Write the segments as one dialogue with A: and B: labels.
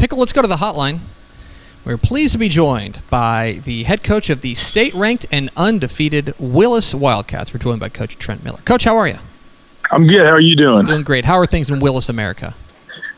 A: Pickle, let's go to the hotline. We're pleased to be joined by the head coach of the state-ranked and undefeated Willis Wildcats. We're joined by Coach Trent Miller. Coach, how are you?
B: I'm good. How are you doing?
A: Doing great. How are things in Willis, America?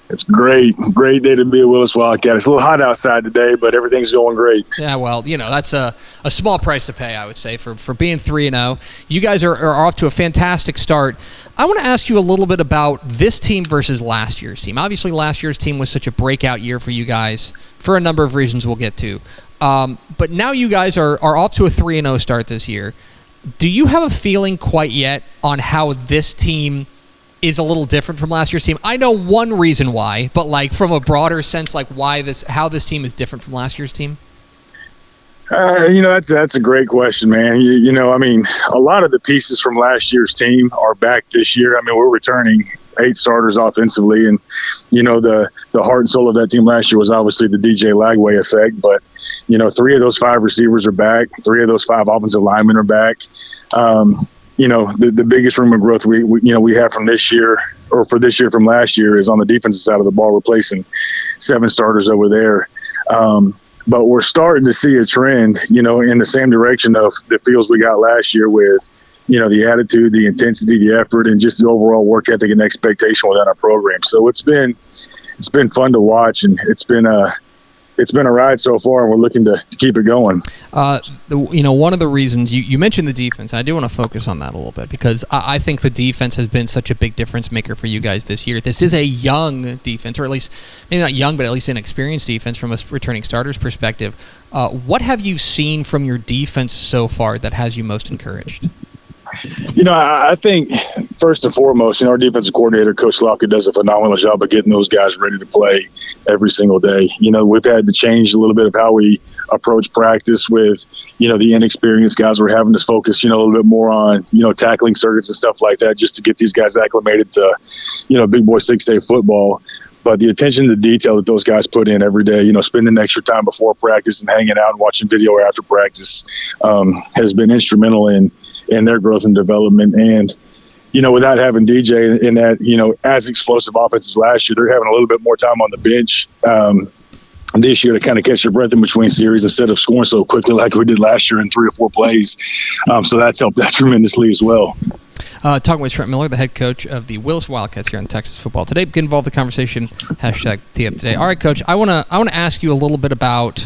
B: It's great. Great day to be a Willis Wildcat. It's a little hot outside today, but everything's going great.
A: Yeah, well, that's a small price to pay, I would say, for being 3-0. You guys are off to a fantastic start. I want to ask you a little bit about this team versus last year's team. Obviously, last year's team was such a breakout year for you guys for a number of reasons we'll get to. But now you guys are off to a 3-0 start this year. Do you have a feeling quite yet on how this team is a little different from last year's team? I know one reason why, but from a broader sense, how this team is different from last year's team?
B: That's a great question, man. A lot of the pieces from last year's team are back this year. We're returning 8 starters offensively, and the heart and soul of that team last year was obviously the DJ Lagway effect. But 3 of those 5 receivers are back. 3 of those 5 offensive linemen are back. The biggest room of growth we have from this year, or for this year from last year, is on the defensive side of the ball, replacing 7 starters over there. But we're starting to see a trend, in the same direction of the feels we got last year with, the attitude, the intensity, the effort, and just the overall work ethic and expectation within our program. So it's been fun to watch, and it's been a ride so far, and we're looking to keep it going.
A: One of the reasons you mentioned the defense, I do want to focus on that a little bit because I think the defense has been such a big difference maker for you guys this year. This is a young defense, or at least maybe not young, but at least an experienced defense from a returning starter's perspective. What have you seen from your defense so far that has you most encouraged?
B: I think first and foremost, our defensive coordinator, Coach Locke, does a phenomenal job of getting those guys ready to play every single day. We've had to change a little bit of how we approach practice with, the inexperienced guys. We're having to focus, a little bit more on, tackling circuits and stuff like that, just to get these guys acclimated to, big boy 6A football. But the attention to detail that those guys put in every day, spending extra time before practice and hanging out and watching video after practice has been instrumental in their growth and development. And, without having DJ in that, as explosive offense as last year, they're having a little bit more time on the bench this year to kind of catch their breath in between series instead of scoring so quickly like we did last year in 3 or 4 plays. So that's helped that tremendously as well.
A: Talking with Trent Miller, the head coach of the Willis Wildcats here on Texas Football Today. Get involved in the conversation, #TFT Today. All right, Coach, I want to ask you a little bit about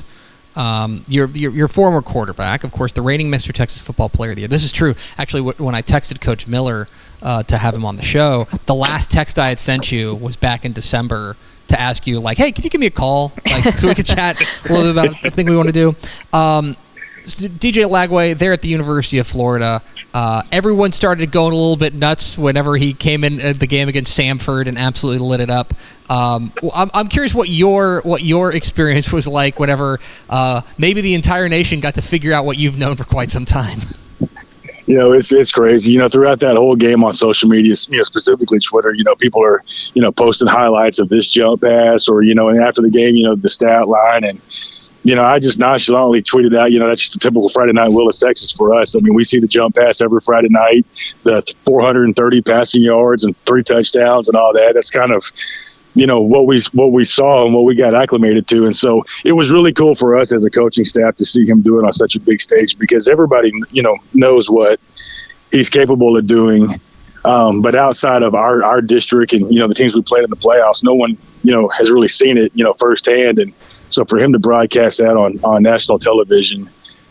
A: your former quarterback, of course, the reigning Mr. Texas Football Player of the Year. This is true. Actually, when I texted Coach Miller to have him on the show, the last text I had sent you was back in December to ask you, hey, could you give me a call so we could chat a little bit about the thing we want to do? DJ Lagway, there at the University of Florida, everyone started going a little bit nuts whenever he came in at the game against Samford and absolutely lit it up. I'm curious what your experience was like whenever maybe the entire nation got to figure out what you've known for quite some time.
B: It's crazy. Throughout that whole game on social media, specifically Twitter, people are, posting highlights of this jump pass or, and after the game, the stat line. And, I just nonchalantly tweeted out, that's just a typical Friday night Willis, Texas for us. We see the jump pass every Friday night, the 430 passing yards and 3 touchdowns and all that. That's kind of, what we saw and what we got acclimated to. And so it was really cool for us as a coaching staff to see him do it on such a big stage because everybody, knows what he's capable of doing. But outside of our district and, the teams we played in the playoffs, no one, has really seen it, firsthand. And so for him to broadcast that on national television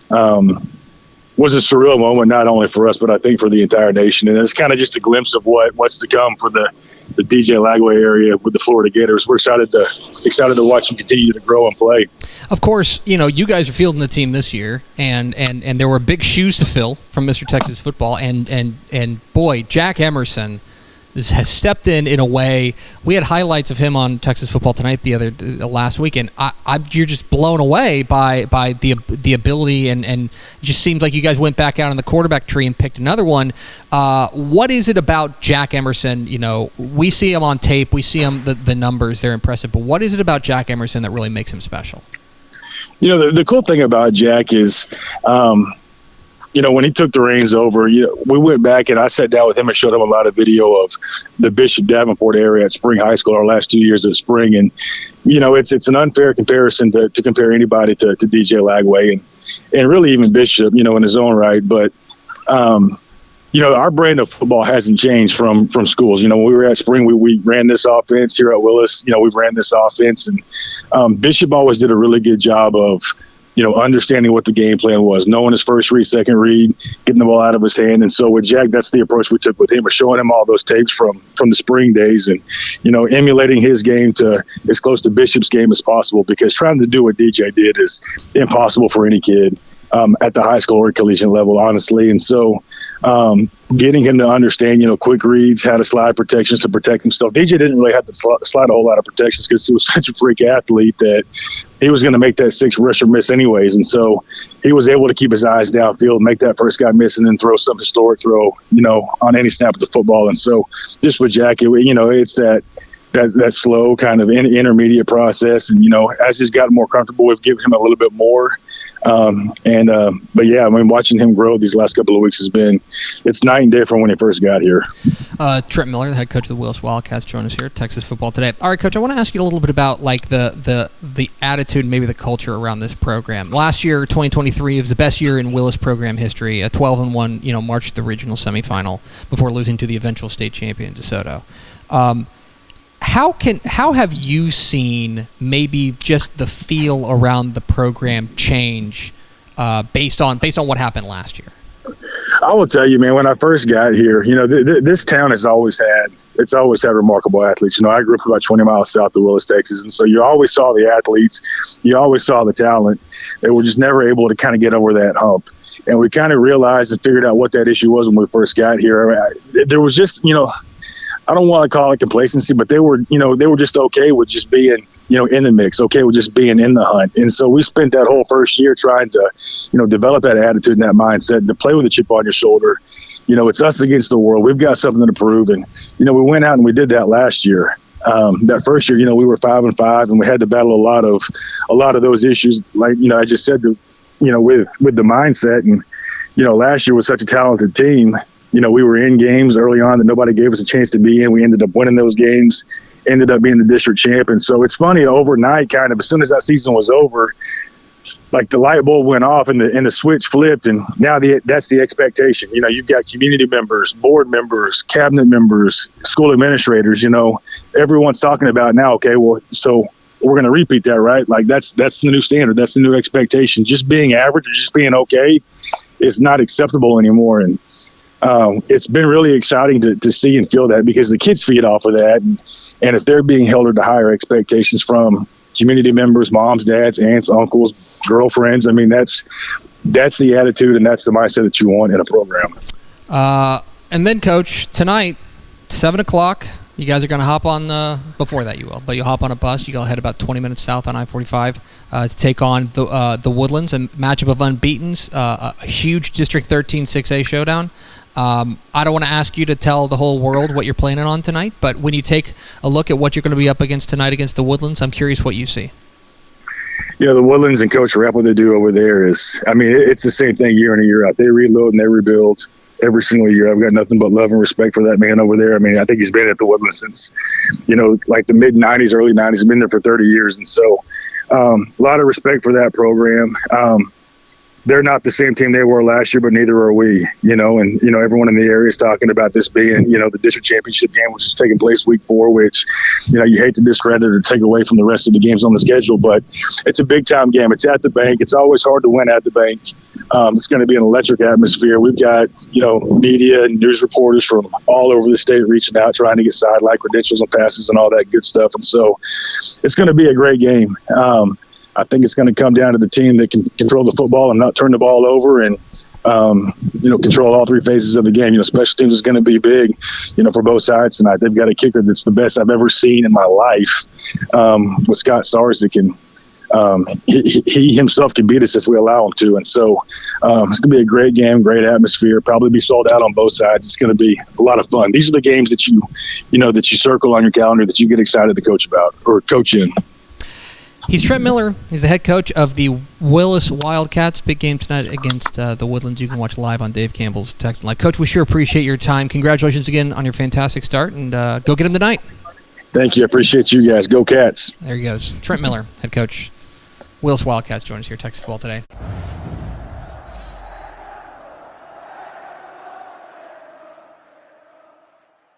B: was a surreal moment, not only for us, but I think for the entire nation. And it's kind of just a glimpse of what's to come for the DJ Lagway area with the Florida Gators. We're excited to watch him continue to grow and play.
A: Of course, you guys are fielding the team this year, and there were big shoes to fill from Mr. Texas Football, and boy, Jack Emerson has stepped in a way. We had highlights of him on Texas Football Tonight last week, and you're just blown away by the ability, and it just seems like you guys went back out on the quarterback tree and picked another one. What is it about Jack Emerson? We see him on tape, we see him the numbers, they're impressive, but what is it about Jack Emerson that really makes him special?
B: The cool thing about Jack is when he took the reins over, we went back and I sat down with him and showed him a lot of video of the Bishop Davenport area at Spring High School our last 2 years at Spring. And, it's an unfair comparison to compare anybody to DJ Lagway and really even Bishop, in his own right. But, our brand of football hasn't changed from schools. When we were at Spring, we ran this offense. Here at Willis, we ran this offense. And Bishop always did a really good job of, understanding what the game plan was, knowing his first read, second read, getting the ball out of his hand. And so with Jack, that's the approach we took with him, of showing him all those tapes from the spring days and, emulating his game to as close to Bishop's game as possible, because trying to do what DJ did is impossible for any kid at the high school or collegiate level, honestly. And so getting him to understand, quick reads, how to slide protections to protect himself. DJ didn't really have to slide a whole lot of protections because he was such a freak athlete that he was going to make that six rusher miss anyways. And so he was able to keep his eyes downfield, make that first guy miss, and then throw some historic throw, on any snap of the football. And so just with Jack, it's that slow kind of intermediate process. And, as he's gotten more comfortable, we've given him a little bit more. But yeah, watching him grow these last couple of weeks it's night and day from when he first got here.
A: Trent Miller, the head coach of the Willis Wildcats, joined us here at Texas Football Today. All right, Coach, I want to ask you a little bit about the attitude, maybe the culture around this program. Last year, 2023, was the best year in Willis program history. 12-1, marched the regional semifinal before losing to the eventual state champion DeSoto. How have you seen maybe just the feel around the program change based on what happened last year?
B: I will tell you, man, when I first got here, this town has always had remarkable athletes. I grew up about 20 miles south of Willis, Texas, and so you always saw the athletes, you always saw the talent. They were just never able to kind of get over that hump. And we kind of realized and figured out what that issue was when we first got here. There was just, I don't want to call it complacency, but they were just okay with just being, in the mix, okay with just being in the hunt. And so we spent that whole first year trying to, develop that attitude and that mindset to play with a chip on your shoulder. It's us against the world. We've got something to prove. And, we went out and we did that last year. That first year, we were 5-5 and we had to battle a lot of those issues. Like, I just said, with the mindset. And, last year was such a talented team. We were in games early on that nobody gave us a chance to be in. We ended up winning those games, ended up being the district champion. So it's funny, overnight, kind of, as soon as that season was over, like the light bulb went off and the switch flipped, and now that's the expectation. You've got community members, board members, cabinet members, school administrators, everyone's talking about now, okay, well, so we're going to repeat that, right? Like that's the new standard. That's the new expectation. Just being average or just being okay is not acceptable anymore. And it's been really exciting to see and feel that, because the kids feed off of that. And if they're being held to higher expectations from community members, moms, dads, aunts, uncles, girlfriends, that's the attitude and that's the mindset that you want in a program.
A: And then, Coach, tonight, 7 o'clock, you guys are going to hop on before that you will, but you'll hop on a bus. You'll head about 20 minutes south on I-45 to take on the Woodlands, a matchup of unbeatens, a huge District 13 6A showdown. I don't want to ask you to tell the whole world what you're planning on tonight, but when you take a look at what you're going to be up against tonight against the Woodlands, I'm curious what you see.
B: The Woodlands and Coach Rapp, what they do over there is, it's the same thing year in and year out. They reload and they rebuild every single year. I've got nothing but love and respect for that man over there. I think he's been at the Woodlands since, like the mid-'90s, early '90s. He's been there for 30 years. And so a lot of respect for that program. They're not the same team they were last year, but neither are we, and everyone in the area is talking about this being, the district championship game, which is taking place week 4, which, you hate to discredit or take away from the rest of the games on the schedule, but it's a big time game. It's at the bank. It's always hard to win at the bank. It's going to be an electric atmosphere. We've got, media and news reporters from all over the state reaching out, trying to get sideline credentials and passes and all that good stuff. And so it's going to be a great game. I think it's going to come down to the team that can control the football and not turn the ball over and, control all 3 phases of the game. Special teams is going to be big, for both sides tonight. They've got a kicker that's the best I've ever seen in my life, with Scott Stars that can, he himself can beat us if we allow him to. And so it's going to be a great game, great atmosphere, probably be sold out on both sides. It's going to be a lot of fun. These are the games that you circle on your calendar that you get excited to coach about or coach in.
A: He's Trent Miller. He's the head coach of the Willis Wildcats. Big game tonight against the Woodlands. You can watch live on Dave Campbell's text line. Coach, we sure appreciate your time. Congratulations again on your fantastic start, and go get him tonight.
B: Thank you. I appreciate you guys. Go Cats.
A: There he goes. Trent Miller, head coach, Willis Wildcats, joins us here, Texas Football Today.